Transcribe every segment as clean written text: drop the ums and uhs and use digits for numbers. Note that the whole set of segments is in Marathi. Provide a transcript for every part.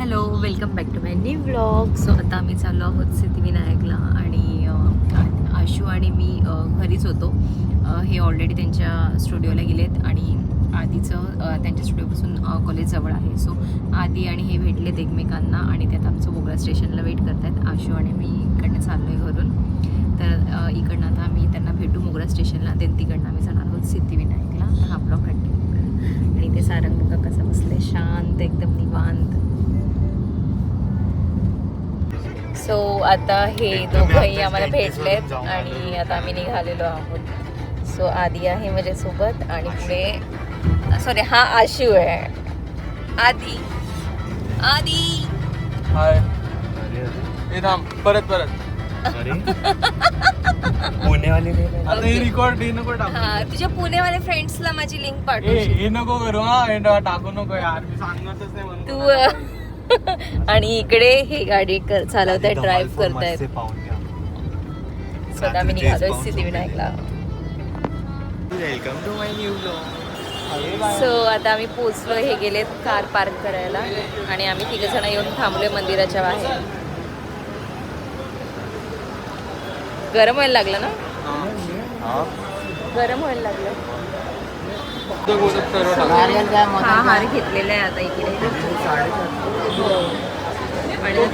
Hello, welcome back to my new vlog. So आता आम्ही चाललो आहोत सिद्धिविनायकला आणि आशू आणि मी घरीच होतो. हे ऑलरेडी त्यांच्या स्टुडिओला गेलेत आणि आधीचं त्यांच्या स्टुडिओपासून कॉलेज जवळ आहे. सो आधी आणि हे भेटलेत एकमेकांना आणि त्यात आमचं मोगरा स्टेशनला वेट करत आहेत. आशू आणि मी इकडनं चाललो आहे घरून. तर इकडनं आता आम्ही त्यांना भेटू मोगरा स्टेशनला. देन तिकडनं आम्ही जाणार आहोत सिद्धिविनायकला. तर हा ब्लॉग कंटिन्यू आणि ते सारंग बघा कसं बसले शांत एकदम निवांत. सो आता हे दोघंही आम्हाला भेटलेत आणि आता आम्ही निघालेलो आहोत. सो आदी आहे माझ्यासोबत आणि पुढे सॉरी हा आशू आहे. आदी आदी हाय. परत पुणेवाली आता हे रिकॉर्ड हे नको टाकू. हा तुझ्या पुणेवाले फ्रेंड्सला माझी लिंक पाठव. हे नको करू. हा हे टाकू नको यार, मी सांगणारच नाही म्हणून. तू आणि इकडे हे गाडी चालवतायत, ड्राईव्ह करतायत. स्वतः आम्ही निघालोय सिद्धिविनायकला. Welcome to my new vlog. So आता आम्ही पोचलो. हे गेलेत कार पार्क करायला आणि आम्ही तिघ जण येऊन थांबलोय मंदिराच्या बाहेर. गरम व्हायला लागलं ना, गरम व्हायला लागलं. हा हार घेतलेला आहे आता इकडे आणि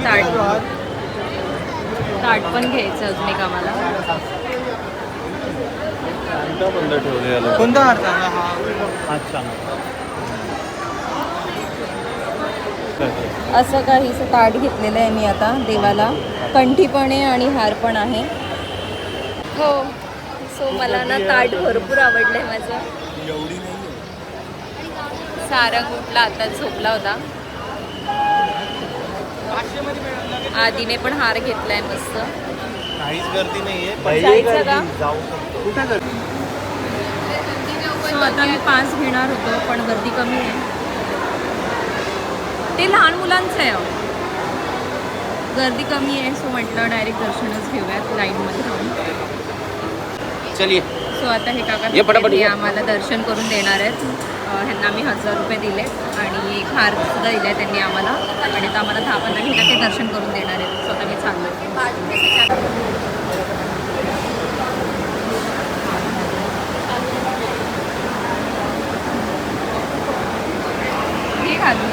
ताट पण घ्यायचं अजून एक आम्हाला. कोणता हार चांगला? अच्छा, असं काहीसं ताट घेतलेलं आहे मी आता देवाला. कंठी पण आहे आणि हार पण आहे. हो, सो मला ना ताट भरपूर आवडलंय माझं. एवढी नाही. सारंग उठला आता, झोपला होता. आधीने पण हार घेतलाय मस्त. काहीच गर्दी नाहीये. जायचं का? जाऊ शकतो. कुठे गर्दी? सो आता मी 5 घेणार होतो पण गर्दी कमी आहे. ते लहान मुलांचं आहे. गर्दी कमी आहे सो म्हटलं डायरेक्ट दर्शनच घेऊयात लाईनमध्ये राहून. चलिए. सो आता हे काका हे आम्हाला दर्शन करून देणार आहेत. ह्यांना आम्ही 1000 रुपये दिले आणि एक हार सुद्धा दिला आहे त्यांनी आम्हाला आणि आता आम्हाला 10-15 मिनिटात ते दर्शन करून देणार आहेत. स्वतः मी चाललो. हे घालू.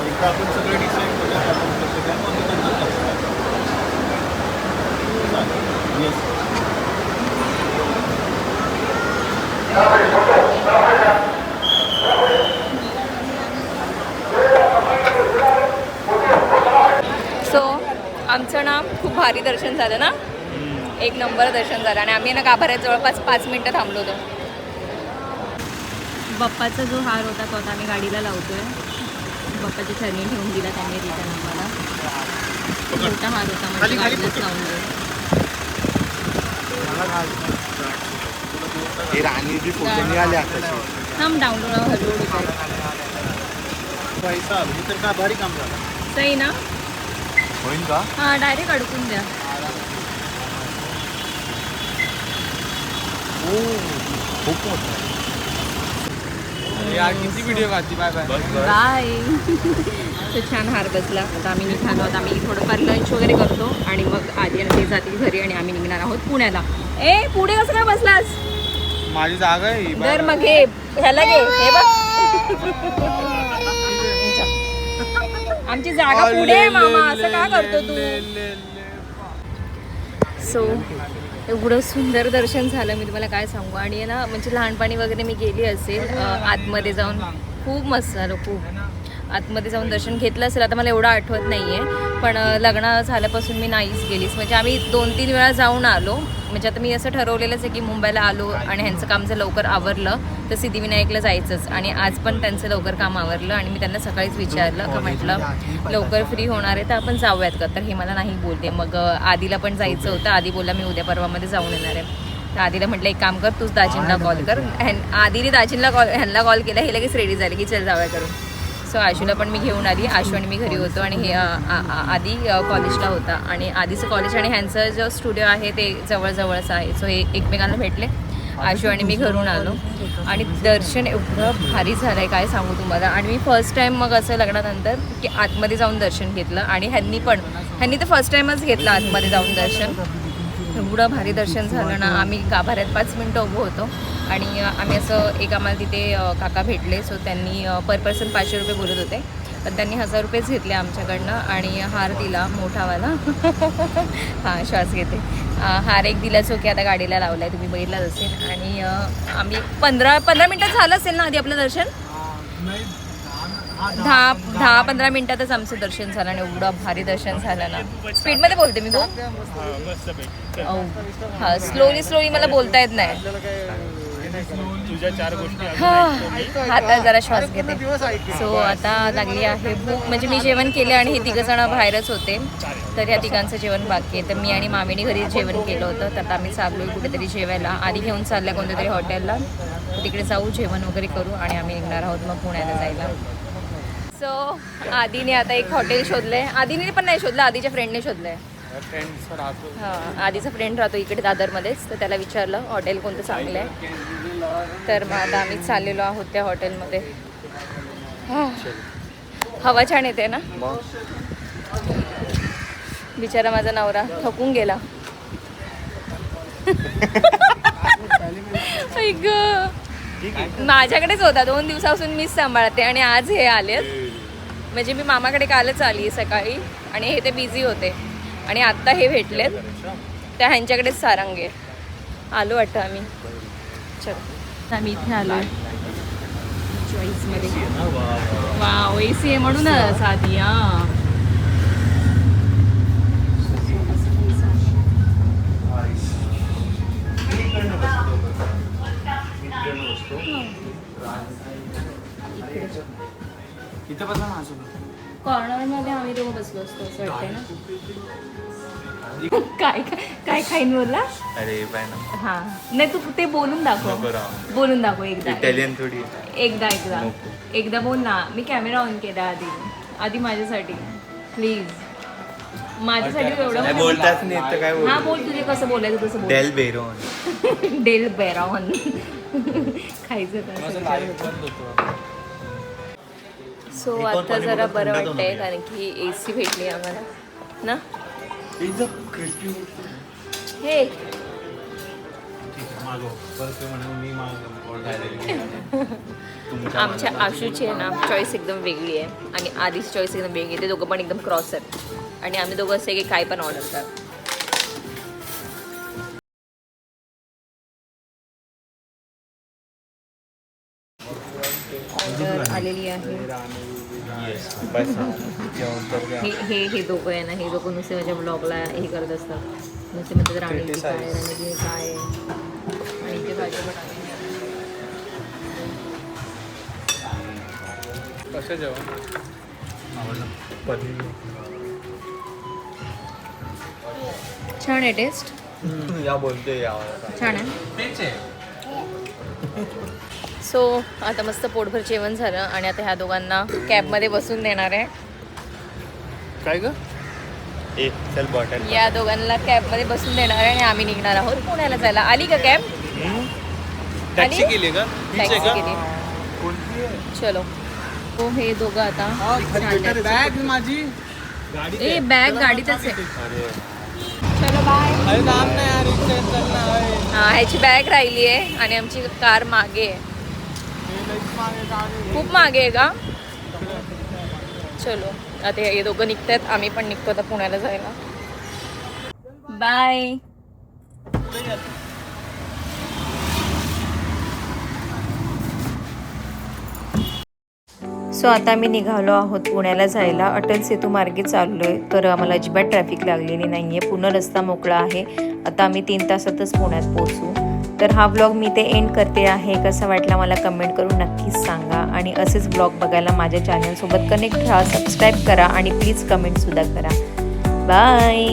एकदा आपण सगळं डिसाईड करूया आपण कसं काय मग नंतर येस. सो आमचं ना खूप भारी दर्शन झालं ना, एक नंबर दर्शन झालं आणि आम्ही ना गाभाऱ्यात जवळपास 5 मिनटं थांबलो होतो. बाप्पाचा जो हार होता तो आता आम्ही गाडीला लावतोय. बाप्पाच्या चरणी ठेवून दिला त्यांनी रिटर्न आम्हाला. मोठा हार होता म्हणजे गाडीलाच लावून दिला. हे राणीची फोटो निघाले आता. थांब डाउनलोड हलवड होत पैसा हे तर काय भारी काम झालं. सही ना. होईल का? हां डायरेक्ट अडकून द्या. खूप मोठं. यार किती व्हिडिओ काढती. Bye bye bye. तो छान हार बसला. आता आम्ही निघालो आहोत. आम्ही थोडंफार लंच वगैरे करतो आणि मग आधी आणि ते जातील घरी आणि आम्ही निघणार आहोत पुण्याला. ए पुढे कसं काय बसलास? माझी जागा आहे ही. दर मग घे ह्याला घे. हे बघ आमची जागा पुढे आहे मामा, असं का करतो तू? सो एवढं सुंदर दर्शन झालं मी तुम्हाला काय सांगू. आणि ना म्हणजे लहानपणी वगैरे मी गेली असेल आतमध्ये जाऊन खूप मस्त झालं. खूप आतमध्ये जाऊन दर्शन घेतलं असेल. आता मला एवढं आठवत नाही आहे पण लग्न झाल्यापासून मी नाहीच गेलीच. म्हणजे आम्ही 2-3 वेळा जाऊन आलो. म्हणजे आता मी असं ठरवलेलंच आहे की मुंबईला आलो आणि ह्यांचं काम जर लवकर आवरलं तर सिद्धिविनायकला जायचंच. आणि आज पण त्यांचं लवकर काम आवरलं आणि मी त्यांना सकाळीच विचारलं का म्हटलं लवकर फ्री होणार आहे तर आपण जाऊयात का. तर हे मला नाही बोलते. मग आधीला पण जायचं होतं. आधी बोलला मी उद्या परवामध्ये जाऊन येणार आहे. तर आधीला म्हटलं एक काम कर, तूच दाजींना कॉल कर. आधीने दाजींना ह्यांना कॉल केला. हे लगेच रेडी झाले की चल जाऊया करून. सो आशूला पण मी घेऊन आली. आशू आणि मी घरी होतो आणि हे आधी कॉलेजला होता आणि आधीचं कॉलेज आणि ह्यांचं जो स्टुडिओ आहे ते जवळजवळच आहे. सो हे एकमेकांना भेटले. आशू आणि मी घरून आलो आणि दर्शन एवढं भारी झालं आहे काय सांगू तुम्हाला. आणि मी फर्स्ट टाईम मग असं लग्नानंतर की आतमध्ये जाऊन दर्शन घेतलं आणि ह्यांनी तर फर्स्ट टाईमच घेतलं आतमध्ये जाऊन दर्शन. एवढं भारी दर्शन झालं ना. आम्ही गाभाऱ्यात 5 मिनटं उभं होतो आणि आम्ही असं एक आम्हाला तिथे काका भेटले. सो त्यांनी पर पर्सन 500 रुपये बोलत होते पण त्यांनी 1000 रुपयेच घेतले आमच्याकडनं आणि हार दिला मोठावाला. हां श्वास घेते. हार एक दिला जो की आता गाडीला लावला आहे तुम्ही बघितलाच असेल. आणि आम्ही 15 मिनटात झालं असेल ना आधी आपलं दर्शन. 10-15 मिनटातच आमचं दर्शन झालं आणि एवढं भारी दर्शन झालं ना. स्पीडमध्ये बोलते मी गो. हां स्लोली मला बोलता येत नाही. तुझ्या 4 गोष्टी आता जरा श्वास घेते. सो आता लागली आहे भूक. म्हणजे मी जेवण केले आणि हे 3 जण बाहेरच होते तर ह्या 3घांचं जेवण बाकी आहे. तर मी आणि मामीने घरी जेवण केलं होतं. तर आता आम्ही चाललो कुठेतरी जेवायला. आधी घेऊन चालल्या कोणत्या तरी हॉटेलला. तिकडे जाऊ जेवण वगैरे करू आणि आम्ही निघणार आहोत मग पुण्याला जायला. सो आधीने आता एक हॉटेल शोधलं आहे. आधीने पण नाही शोधलं, आधीच्या फ्रेंडने शोधलं आहे. हां आधीचा फ्रेंड राहतो इकडे दादरमध्येच. तर त्याला विचारलं हॉटेल कोणतं चांगलं आहे. तर मग आता आम्ही चाललेलो आहोत त्या हॉटेलमध्ये. हवा छान येते ना. बिचारा माझा नवरा थकून गेला. माझ्याकडेच होता 2 दिवसापासून मीच सांभाळते आणि आज हे आलेत. म्हणजे मी मामाकडे कालच आली सकाळी आणि हे ते बिझी होते आणि आत्ता हे भेटलेत. त्या ह्यांच्याकडेच सारंगे आलो वाटतं आम्ही. चल आम्ही इथे आलो चॉईसमध्ये. वाव AC आहे म्हणूनच आधी. हां इथे बसा ना आजोबा. कॉर्नरमध्ये आम्ही दोघं बसलो असतो असं वाटतंय ना. काय काय खाईन बोलला. अरे बाय ना. हां नाही तू ते बोलून दाखव. बोलून दाखव एकदा. इटालियन थोडी. एकदा बोल ना. मी कॅमेरा ऑन केला आधी माझ्यासाठी प्लीज. माझ्यासाठी एवढं बोलताच नाही तर काय बोल. हां बोल तुझे कसं बोलायचं तसं बोल. डेल बेरोन. डेल बेरॉन. खायचं काय. सो आता जरा बरं वाटतंय कारण की AC भेटली आम्हाला ना. हे आमच्या आशूची आहे ना चॉईस एकदम वेगळी आहे आणि आधीच चॉईस एकदम वेगळी आहे. ते दोघं पण एकदम क्रॉस आहेत आणि आम्ही दोघं असे की काय पण ऑर्डर करतो. ऑर्डर आलेली आहे. हे दोघं आहे ना. हे दोघं नुसते माझ्या ब्लॉगला हे करत असतात. नुसते म्हणतात राणी काय राणी काय आणि इथे भाजी पण आली. कसं जेवण छान आहे टेस्ट. या बोलते छान आहे. सो आता मस्त पोटभर जेवण झालं आणि आता ह्या दोघांना कॅबमध्ये बसून देणार आहे. काय ग. चल बॉटल. या दोघांना कॅबमध्ये बसून देणार आहे आणि आम्ही निघणार आहोत पुण्याला जायला. आली का कॅब. टॅक्सी केली का. टॅक्सी केली. चलो. हो हे दोघं आता बॅग माझी. ए बॅग गाडीतच आहे. चलो बाय. अरे काम नाही यार. इकडे चल ना. हां ह्याची बॅग राहिली आहे आणि आमची कार मागे आहे. खूप मागे आहे का. चलो आता हे दोघं निघतात. आम्ही पण निघतो आता पुण्याला जायला. बाय. सो आता आम्ही निघालो आहोत पुण्याला जायला. अटल सेतू मार्गे चाललो आहे तर आम्हाला अजिबात ट्रॅफिक लागलेली नाही आहे. पूर्ण रस्ता मोकळा आहे. आता आम्ही 3 तासातच पुण्यात पोहोचू. तर हा व्लॉग मी ते एंड करते आहे. कसा वाटला मला कमेंट करून नक्कीच सांगा आणि असेच व्लॉग बघायला माझ्या चॅनलसोबत कनेक्ट राहा. सबस्क्राईब करा आणि प्लीज कमेंटसुद्धा करा. बाय.